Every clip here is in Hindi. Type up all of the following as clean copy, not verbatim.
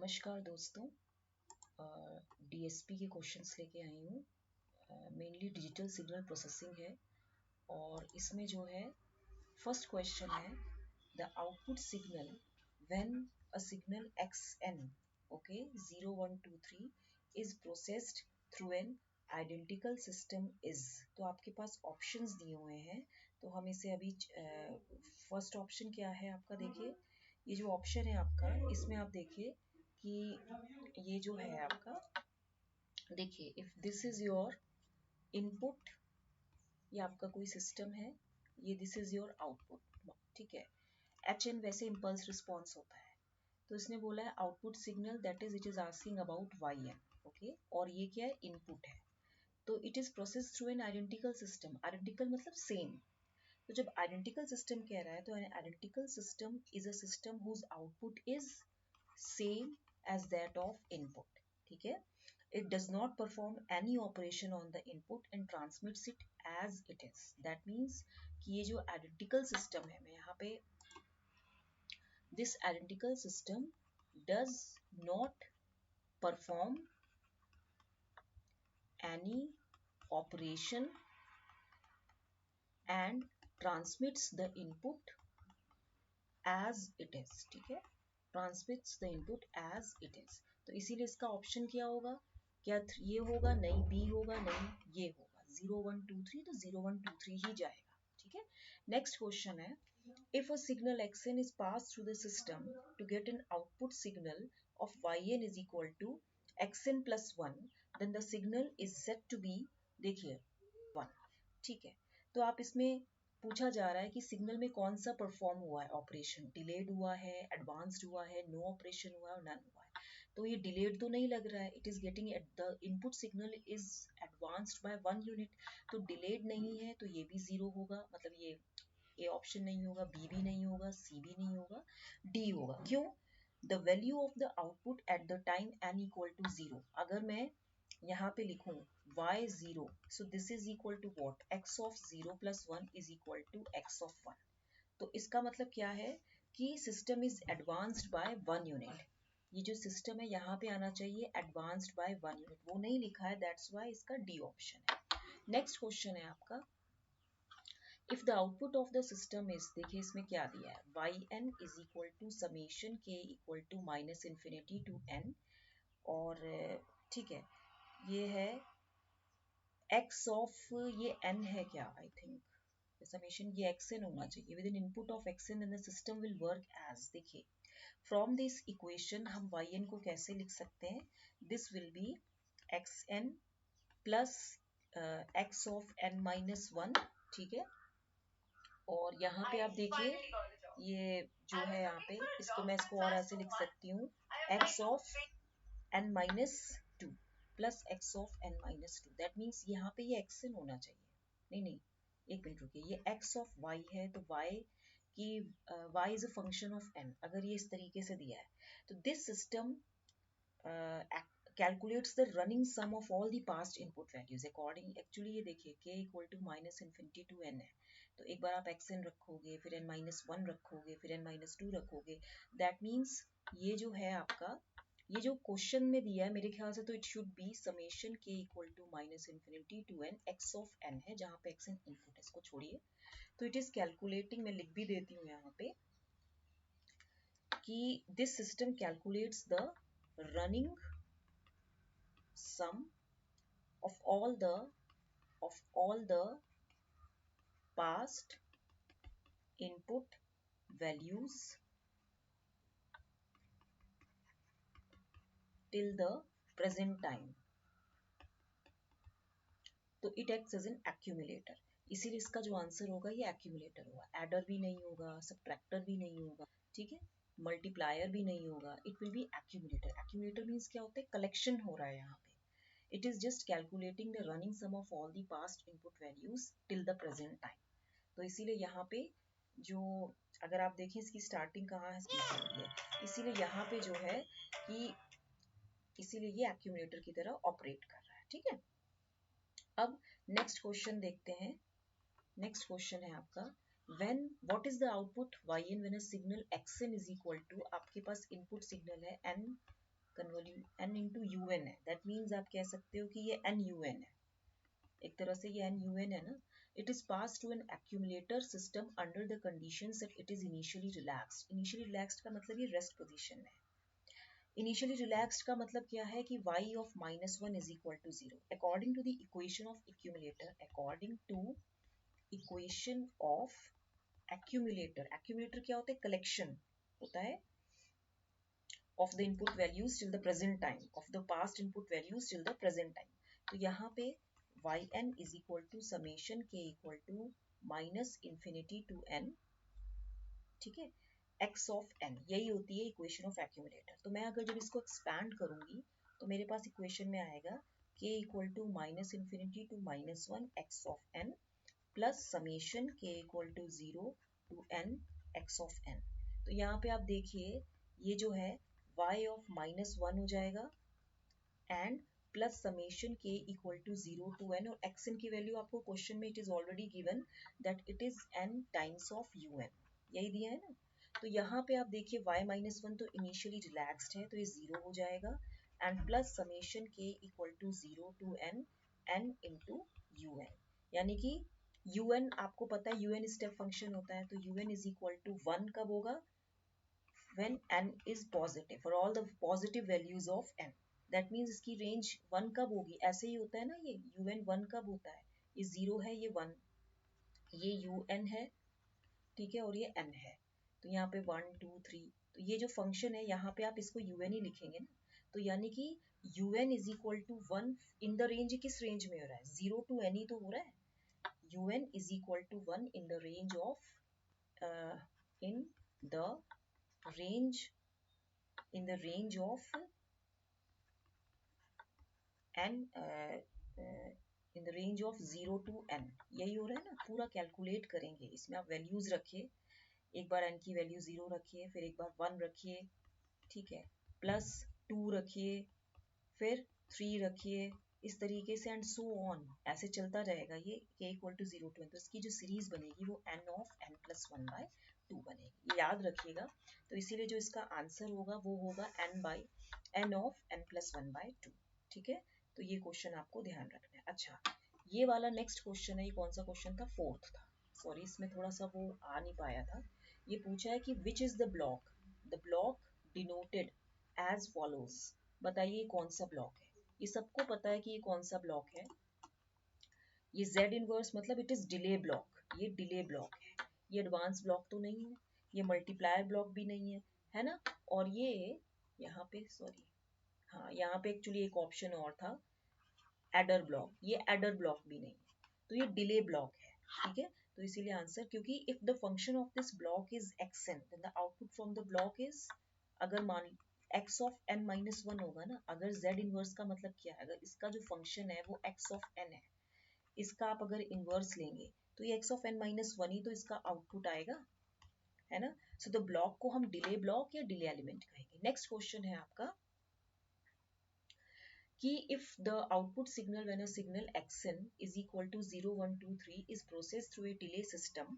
नमस्कार दोस्तों, डीएसपी के क्वेश्चंस लेके आई हूँ। मेनली डिजिटल सिग्नल प्रोसेसिंग है और इसमें जो है फर्स्ट क्वेश्चन है the output signal when a signal XN okay 0123 is processed through an identical system is. तो आपके पास ऑप्शंस दिए हुए हैं, तो हम इसे अभी फर्स्ट ऑप्शन क्या है आपका, देखिए ये जो ऑप्शन है आपका, इसमें आप देखिए कि ये जो है आपका, देखिए if this is your input, ये आपका कोई सिस्टम है, ये दिस इज योर आउटपुट, ठीक है। HN वैसे इम्पल्स रिस्पॉन्स होता है, तो इसने बोला है output signal that is it is asking about YN, okay, और ये क्या है, इनपुट है। तो it is process through an identical system, identical मतलब सेम। तो जब आइडेंटिकल सिस्टम कह रहा है तो identical system is a system whose output is same as that of input, ठीक है। It does not perform any operation on the input and transmits it as it is. That means कि ये जो identical system है, मैं यहाँ पे this identical system does not perform any operation and transmits the input as it is, ठीक है, transmits the input as it is। तो इसीलिए इसका ऑप्शन क्या होगा, क्या ये होगा, नहीं बी होगा, नहीं ये होगा, 0123, तो 0123 ही जाएगा, ठीक है। नेक्स्ट क्वेश्चन है if a signal xn is passed through the system to get an output signal of yn is equal to xn plus 1 then the signal is said to be, देखिए 1, ठीक है। तो आप इसमें पूछा जा रहा है कि सिग्नल में कौन सा परफॉर्म हुआ है ऑपरेशन, डिलेड हुआ है, एडवांस्ड हुआ है, नो ऑपरेशन हुआ है और नन हुआ है। तो ये डिलेड तो नहीं लग रहा है, it is getting at the input signal is advanced by 1 unit, तो डिलेड नहीं है, तो ये भी 0 होगा, मतलब ये ऑप्शन नहीं होगा, बी भी नहीं होगा, सी भी नहीं होगा, डी होगा। क्यों? The value of the output at the time n equal to 0, अगर मैं यहाँ पे लिखूं y0, so this is equal to what, x of 0 plus 1 is equal to x of 1। तो इसका मतलब क्या है कि system is advanced by 1 unit. ये जो सिस्टम है यहाँ पे आना चाहिए एडवांस्ड बाय 1 यूनिट, वो नहीं लिखा है, दैट्स वाई इसका डी ऑप्शन है। नेक्स्ट क्वेश्चन है आपका if the output of the system is, देखिए इसमें क्या दिया है, yn is equal to summation k equal to minus infinity to n, और ठीक है, ये है x ऑफ, ये n है क्या, आई थिंक समेशन ये xn होना चाहिए, with an input of xn and the system will work as, देखिए फ्रॉम दिस इक्वेशन हम yn को कैसे लिख सकते हैं, this will be xn plus x of n minus 1, ठीक है। और यहाँ पे आप देखिए ये जो है यहाँ पे, इसको मैं इसको और ऐसे लिख सकती हूँ, x of n minus 2 plus x of n minus 2, that means यहाँ पे ये xn होना चाहिए, नहीं एक मिनट रुकिए, ये x ऑफ y है, तो y की y is a function of n, अगर ये इस तरीके से दिया है तो this system calculates the running sum of all the past input values according, actually ये देखिए k equal to minus infinity to n है, तो एक बार आप xn रखोगे, फिर n माइनस 1 रखोगे, फिर n माइनस 2 रखोगे, दैट मीन्स ये जो है आपका, ये जो क्वेश्चन में दिया है मेरे ख्याल से, तो it should be summation k equal to minus infinity to n x of n है, जहाँ पे xn इनपुट है, इसको छोड़िए। तो इट इज कैलकुलेटिंग, मैं लिख भी देती हूँ यहाँ पे कि this system calculates the running sum of all the past input values till the present time, तो it acts as an accumulator, इसीलिए इसका जो आंसर होगा ये accumulator होगा, एडर भी नहीं होगा, सब्ट्रैक्टर भी नहीं होगा, ठीक है, मल्टीप्लायर भी नहीं होगा, it will be accumulator। accumulator means क्या होता है, कलेक्शन हो रहा है यहाँ पे, it is just calculating the running sum of all the past input values till the present time। तो इसीलिए यहाँ पे जो, अगर आप देखें इसकी स्टार्टिंग कहाँ है, इसीलिए यहाँ पे जो है कि, इसीलिए ये एक्यूमुलेटर की तरह ऑपरेट कर रहा है, ठीक है। अब नेक्स्ट क्वेश्चन देखते हैं। नेक्स्ट क्वेश्चन है आपका when what is the output yn when a signal xn is equal to, आपके पास इनपुट सिग्नल है n n into u n है, दैट मीन्स आप कह सकते हो कि ये एन यू एन है, एक तरह से ये एन यू एन है ना। It is pass to an accumulator system under the conditions that it is initially relaxed. Initially relaxed का मतलब ये रेस्ट पोजीशन में है। इनिशियली रिलैक्स्ड का मतलब क्या है कि y of -1 is equal to 0 according to the equation of accumulator, according to equation of accumulator। accumulator क्या होता है? कलेक्शन होता है of the input values till the present time, of the past input values till the present time। तो यहाँ पे yn is equal to summation k equal to minus infinity to n, ठीक है, x of n, यही होती है इक्वेशन ऑफ एक्यूमुलेटर। तो मैं अगर जब इसको एक्सपैंड करूंगी तो मेरे पास इक्वेशन में आएगा k equal to minus infinity to -1 x of n plus summation k equal to 0 to n x of n। तो यहाँ पे आप देखिए ये जो है y ऑफ -1 हो जाएगा and plus summation k equal to 0 to n, और xn की वैल्यू आपको क्वेश्चन में it is already given that it is n times of un, यही दिया है ना। तो यहाँ पे आप देखिए y-1 तो इनिशियली रिलैक्स्ड है तो ये 0 हो जाएगा and plus summation k equal to 0 to n n into un, यानी कि un आपको पता है un स्टेप फंक्शन होता है, तो un इज इक्वल टू 1 कब होगा? when n is positive for all the positive values of n, that means इसकी रेंज 1 कब होगी? ऐसे ही होता है ना, ये un 1 कब होता है? ये 0 है, ये 1, ये un है, ठीक है, और ये n है। तो यहाँ पे 1 2 3, तो ये जो फंक्शन है यहाँ पे आप इसको un ही लिखेंगे ना। तो यानी कि un is equal to 1 in the range, किस रेंज में हो रहा है? 0 टू n ही तो हो रहा है। un is equal to 1 in the range of in the range in the range of n in the range of 0 to n, यही हो रहा है ना। पूरा कैलकुलेट करेंगे, इसमें आप वैल्यूज रखिए, एक बार n की वैल्यू 0 रखिए, फिर एक बार 1 रखिए, ठीक है, प्लस 2 रखिए, फिर 3 रखिए, इस तरीके से एंड सो ऑन, ऐसे चलता जाएगा ये k equal to 0 to n। तो इसकी जो सीरीज बनेगी वो n of n plus 1 by 2 बनेगी, ये याद रखिएगा। तो इसीलिए जो इसका आंसर होगा वो होगा n by n of n plus 1 by 2, ठीक है। तो ये क्वेश्चन आपको ध्यान रखना है। अच्छा, ये वाला नेक्स्ट क्वेश्चन है, ये कौन सा क्वेश्चन था? फोर्थ था, सॉरी इसमें थोड़ा सा वो आ नहीं पाया था। ये पूछा है कि which is the block denoted as follows. बताइए कौन सा ब्लॉक है? ये सबको पता है कि ये कौन सा ब्लॉक है। ये z इनवर्स मतलब इट इज डिले ब्लॉक, ये डिले ब्लॉक है, ये एडवांस ब्लॉक तो नहीं है, ये मल्टीप्लायर ब्लॉक भी नहीं है ना। और ये यहाँ पे सॉरी, हाँ यहाँ पे एक्चुअली एक ऑप्शन और था एडर ब्लॉक, ये एडर ब्लॉक भी नहीं है, तो ये डिले ब्लॉक है, ठीक है। तो इसीलिए आंसर, क्योंकि if the function of this block is xn then the output from the block is, अगर मान x ऑफ n माइनस 1 होगा ना, अगर z इनवर्स का मतलब क्या है, अगर इसका जो फंक्शन है वो x ऑफ n है, इसका आप अगर इनवर्स लेंगे तो ये x ऑफ n माइनस 1 ही तो इसका आउटपुट आएगा, है ना। सो द ब्लॉक को हम डिले ब्लॉक या डिले एलिमेंट कहेंगे। नेक्स्ट क्वेश्चन है आपका कि if the output signal when a signal xn is equal to 0 1 2 3 is processed through a delay system,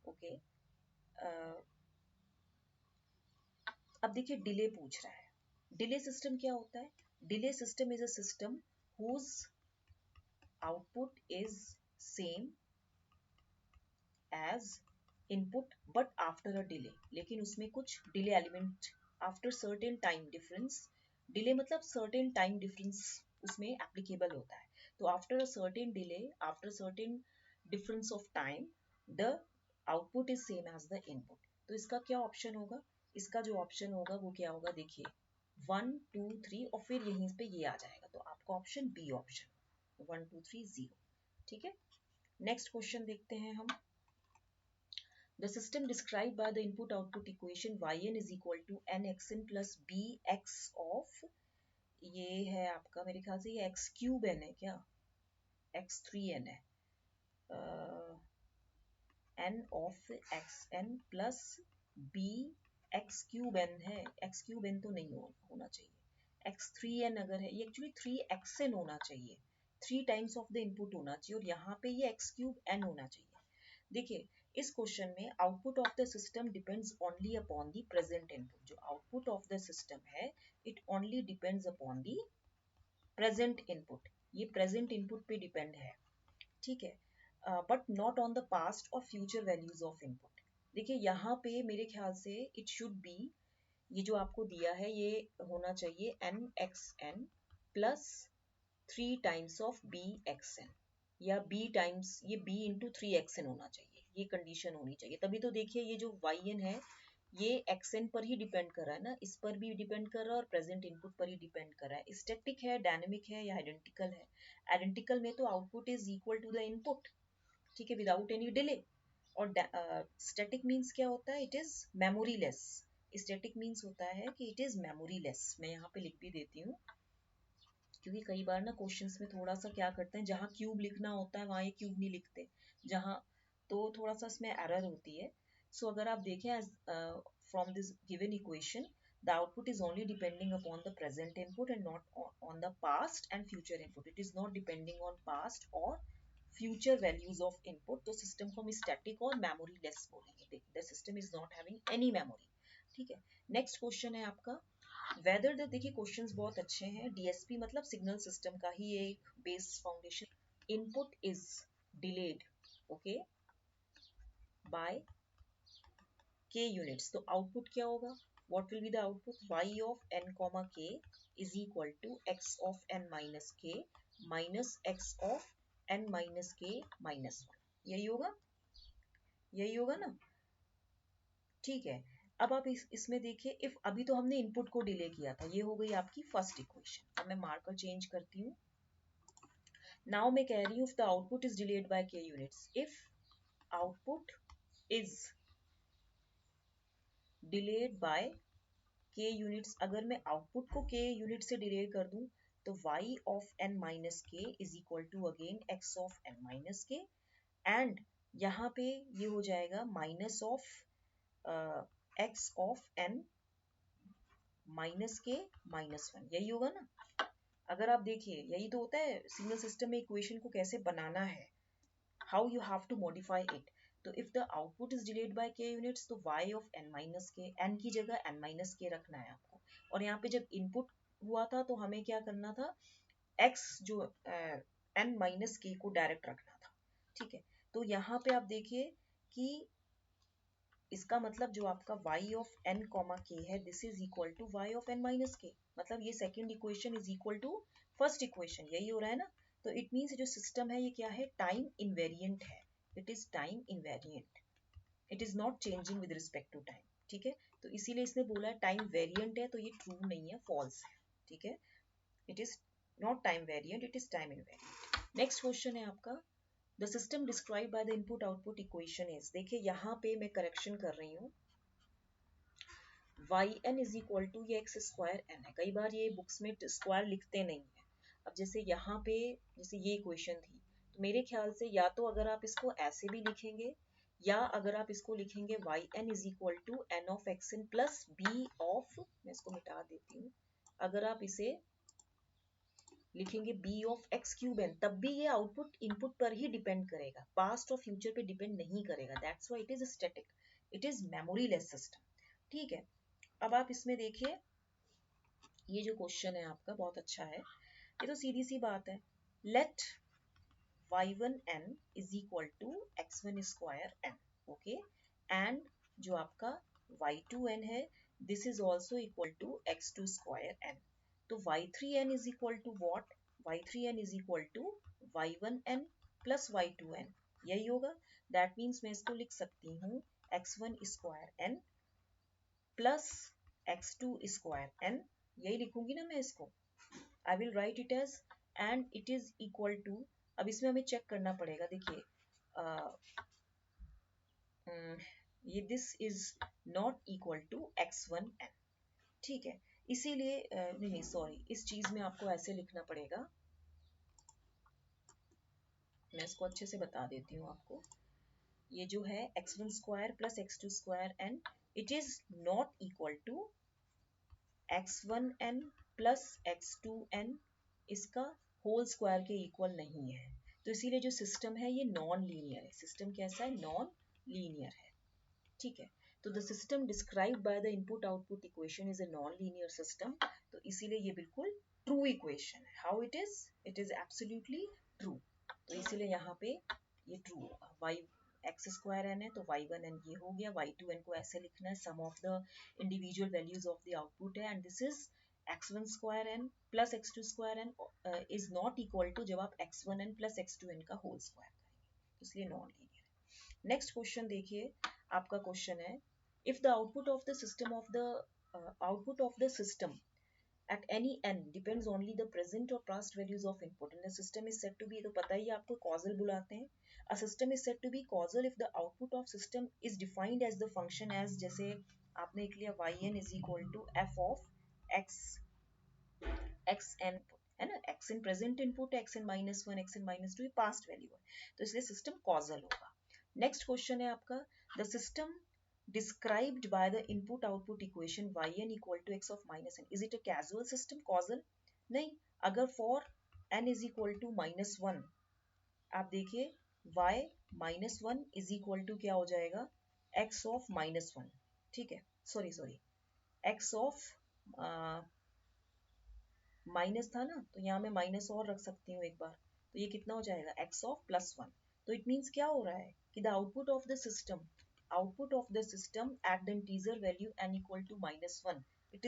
okay, अब देखिए डिले पूछ रहा है। डिले सिस्टम क्या होता है? Delay system is a system whose output is same as input but after a delay, लेकिन उसमें कुछ delay element after certain time difference, delay मतलब सर्टेन टाइम डिफरेंस उसमें एप्लीकेबल होता है। तो after a certain delay, after certain difference of time, the output is same as the input. तो इसका क्या ऑप्शन होगा? इसका जो ऑप्शन होगा वो क्या होगा? देखिए 1 2 3 और फिर यहीं पे ये आ जाएगा, तो आपका ऑप्शन बी ऑप्शन 1 2 3 0, ठीक है। नेक्स्ट क्वेश्चन देखते हैं हम। The system described by the input-output equation yn is equal to nxn plus bx of, ये है आपका मेरे ख्याल से ये x क्यूब n है क्या, x3n है, n of xn plus b x cube n है, x क्यूब n तो नहीं होना चाहिए, x3n अगर है, ये एक्चुअली 3xn होना चाहिए, 3 टाइम्स ऑफ द इनपुट होना चाहिए, और यहाँ पे ये x क्यूब n होना चाहिए। देखिए इस क्वेश्चन में output of the system depends only upon the present input. जो आउटपुट ऑफ द सिस्टम है it only depends upon the present input, ये प्रेजेंट इनपुट पे डिपेंड है, ठीक है, but not on the past और फ्यूचर वैल्यूज ऑफ इनपुट। देखिए यहाँ पे मेरे ख्याल से इट शुड बी, ये जो आपको दिया है ये होना चाहिए n x n plus 3 times of b x n, या बी टाइम्स ये बी इंटू 3 एक्स एन होना चाहिए, ये कंडीशन होनी चाहिए। तभी तो देखिए ये जो वाई एन है ये एक्सएन पर ही डिपेंड कर रहा है ना, इस पर भी डिपेंड कर रहा है और प्रेजेंट इनपुट पर ही डिपेंड कर रहा है। स्टैटिक है, डायनेमिक है या आइडेंटिकल है। आइडेंटिकल में तो output is equal to the input, ठीक है, विदाउट एनी डिले। और स्टैटिक मीन्स क्या होता है, it is memoryless. Static means होता है कि इट इज मेमोरी लेस। मैं यहाँ पे लिख भी देती हूँ, क्योंकि कई बार ना क्वेश्चंस में थोड़ा सा क्या करते हैं, जहाँ क्यूब लिखना होता है वहाँ ये क्यूब नहीं लिखते, जहाँ तो थोड़ा सा इसमें एरर होती है। सो अगर आप देखें from this given equation the output is only depending upon the present input and not on the past and future input. It is not depending on past or future values of input. तो सिस्टम को हम स्टैटिक और मेमोरी लेस बोलेंगे। the system is not having any memory, ठीक है। नेक्स्ट क्वेश्चन है आपका वेदर द, देखिए क्वेश्चंस बहुत अच्छे हैं। डीएसपी मतलब सिग्नल सिस्टम का ही एक base foundation. Input is delayed, okay, by k units, तो आउटपुट क्या होगा, what will be the output, y of n comma k is equal to x of n minus k minus x of n minus k minus 1, यही होगा, यही होगा ना, ठीक है। अब आप इसमें देखिए, इफ अभी तो हमने इनपुट को डिले किया था, ये हो गई आपकी फर्स्ट इक्वेशन। अब मैं मार्कर चेंज करती हूँ। नाउ मैं कह रही हूँ if the output is delayed by k units, if output is delayed by k units, अगर मैं आउटपुट को k यूनिट से डिले कर दूं तो y of n minus k is equal to again x of n minus k, and यहाँ पे ये हो जाएगा minus of x of n minus k minus 1, यही होगा ना। अगर आप देखिए यही तो होता है सिग्नल सिस्टम में इक्वेशन को कैसे बनाना है, how you have to modify it. तो if the output is delayed by k units तो y of n minus k, n की जगह n माइनस k रखना है आपको। और यहाँ पे जब इनपुट हुआ था तो हमें क्या करना था, x जो n माइनस k को डायरेक्ट रखना था, ठीक है। तो यहाँ पे आप देखिए कि इसका मतलब जो आपका y of n comma k है this is equal to y of n minus k, मतलब ये second equation is equal to first equation, यही हो रहा है ना। तो इट मीन्स जो सिस्टम है ये क्या है, टाइम इनवेरिएंट है, it is time invariant, it is not changing with respect to time, ठीक है। तो इसीलिए इसने बोला है टाइम वेरिएंट है, तो ये ट्रू नहीं है, फॉल्स है, ठीक है। It is not time variant, it is time invariant. Next question है आपका the system describe by the input output equation is, देखिए यहाँ पे मैं करेक्शन कर रही हूँ, y n is equal to ये एक्स स्क्वायर एन है, कई बार ये बुक्स में स्क्वायर लिखते नहीं है। अब जैसे यहाँ पे जैसे ये इक्वेशन थी, तो मेरे ख्याल से या तो अगर आप इसको ऐसे भी लिखेंगे या अगर आप इसको लिखेंगे y n is equal to n of x n plus b of, मैं इसको मिटा देती हूँ, अगर आप इसे लिखेंगे b of x cube n, तब भी ये आउटपुट इनपुट पर ही डिपेंड करेगा, पास्ट और फ्यूचर पे डिपेंड नहीं करेगा। That's why it is static, it is memory less system, ठीक है। अब आप इसमें देखिए ये जो क्वेश्चन है आपका बहुत अच्छा है, ये तो सीधी सी बात है, let y1n is equal to x1 square n, okay, and जो आपका y2n है this is also equal to x2 square n, तो y3n is equal to what, y3n is equal to y1n plus y2n, यही होगा। दैट मीन्स मैं इसको लिख सकती हूँ x1 square n plus x2 square n, यही लिखूंगी ना मैं इसको, I will write it as, and it is equal to, अब इसमें हमें चेक करना पड़ेगा, देखिए ये this is not equal to x1n, ठीक है। इसीलिए नहीं सॉरी, इस चीज में आपको ऐसे लिखना पड़ेगा, मैं इसको अच्छे से बता देती हूँ आपको, ये जो है x1 square plus x2 square n, it is not equal to x1n plus x2n, इसका होल स्क्वायर के इक्वल नहीं है। तो इसीलिए जो सिस्टम है ये नॉन लीनियर है, सिस्टम कैसा है, नॉन लीनियर है, ठीक है। तो the system described bye the input output equation is a non linear system, तो इसीलिए ये बिल्कुल ट्रू इक्वेशन है। How it is absolutely true, तो इसीलिए यहाँ पे ये ट्रू होगा। वाई एक्स स्क्वायर एन है तो वाई वन एन ये हो गया, वाई टू एन को ऐसे लिखना है, sum of the individual values of the output है, and this is x1 square n plus x2 square n is not equal to जब आप x1 n plus x2 n का होल स्क्वायर करेंगे, इसलिए नॉन लीनियर। नेक्स्ट क्वेश्चन देखिए, आपका क्वेश्चन है if the output of the system at any n depends only the present or past values of input and the system is said to be, तो पता ही आपको causal बुलाते हैं। A system is said to be causal if the output of system is defined as the function as, जैसे आपने लिख लिया yn is equal to f of xn है ना, xn present input है, xn minus 1 xn minus 2 past value है, तो इसलिए सिस्टम causal होगा। नेक्स्ट क्वेश्चन है आपका, the system described by the input output equation yn equal to x of minus n, is it a causal system? causal नहीं, अगर for n is equal to minus 1, आप देखिए y minus 1 is equal to क्या हो जाएगा, x of minus 1, ठीक है, सॉरी x of माइनस था ना, तो यहाँ मैं माइनस और रख सकती हूँ एक बार, तो ये कितना हो जाएगा x of plus 1, तो इट मीन्स क्या हो रहा है कि the output of the system at the integer value n equal to minus 1, it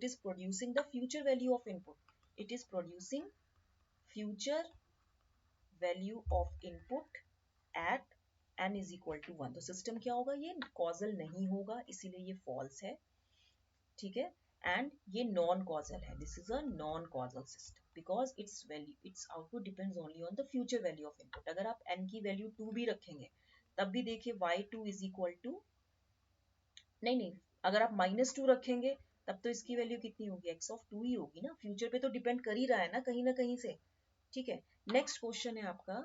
is producing the future value of input, it is producing future value of input at n is equal to 1, तो सिस्टम क्या होगा, ये causal नहीं होगा, इसीलिए ये false है, ठीक है। एंड ये नॉन कॉजल है, this is a non causal system because it's output depends only on the future value of input. अगर आप n की वैल्यू 2 भी रखेंगे तब भी देखिए y2 इज इक्वल टू, नहीं, अगर आप -2 रखेंगे तब तो इसकी वैल्यू कितनी होगी, x of 2 ही होगी ना, फ्यूचर पे तो डिपेंड कर ही रहा है ना कहीं से, ठीक है। नेक्स्ट क्वेश्चन है आपका,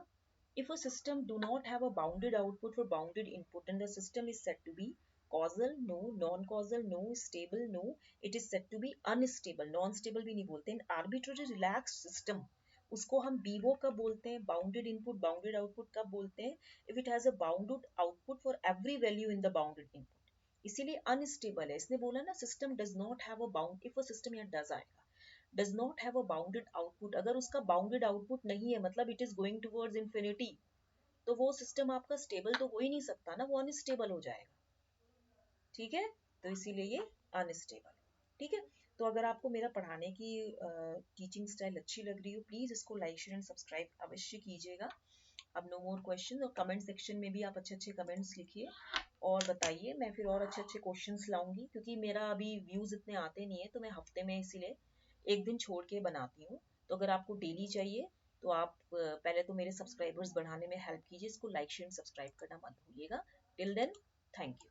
if a system do not have a bounded output for bounded input and the system is said to be causal, no, non-causal, no, stable, no, it is said to be unstable, non-stable भी नहीं बोलते, in arbitrary relaxed system उसको हम BO कब बोलते हैं, bounded input bounded output कब बोलते हैं, if it has a bounded output for every value in the bounded input, इसीलिए unstable है। इसने बोला ना system does not have a bound, if a system यहाँ does आएगा, does not have a bounded output, अगर उसका bounded output नहीं है मतलब it is going towards infinity, तो वो सिस्टम आपका स्टेबल तो हो ही नहीं सकता ना, वो अनस्टेबल हो जाएगा, ठीक है, तो इसीलिए ये अनस्टेबल, ठीक है। तो अगर आपको मेरा पढ़ाने की टीचिंग स्टाइल अच्छी लग रही हो, प्लीज इसको लाइक शेयर एंड सब्सक्राइब अवश्य कीजिएगा। अब नो मोर क्वेश्चन, और कमेंट सेक्शन में भी आप अच्छे कमेंट्स लिखिए और बताइए, मैं फिर और अच्छे क्वेश्चंस लाऊंगी, क्योंकि मेरा अभी व्यूज इतने आते नहीं है, तो मैं हफ्ते में इसीलिए एक दिन छोड़ के बनाती हूँ। तो अगर आपको डेली चाहिए तो आप पहले तो मेरे सब्सक्राइबर्स बढ़ाने में हेल्प कीजिए, इसको लाइक शेयर सब्सक्राइब करना मत भूलिएगा। Till then, thank you.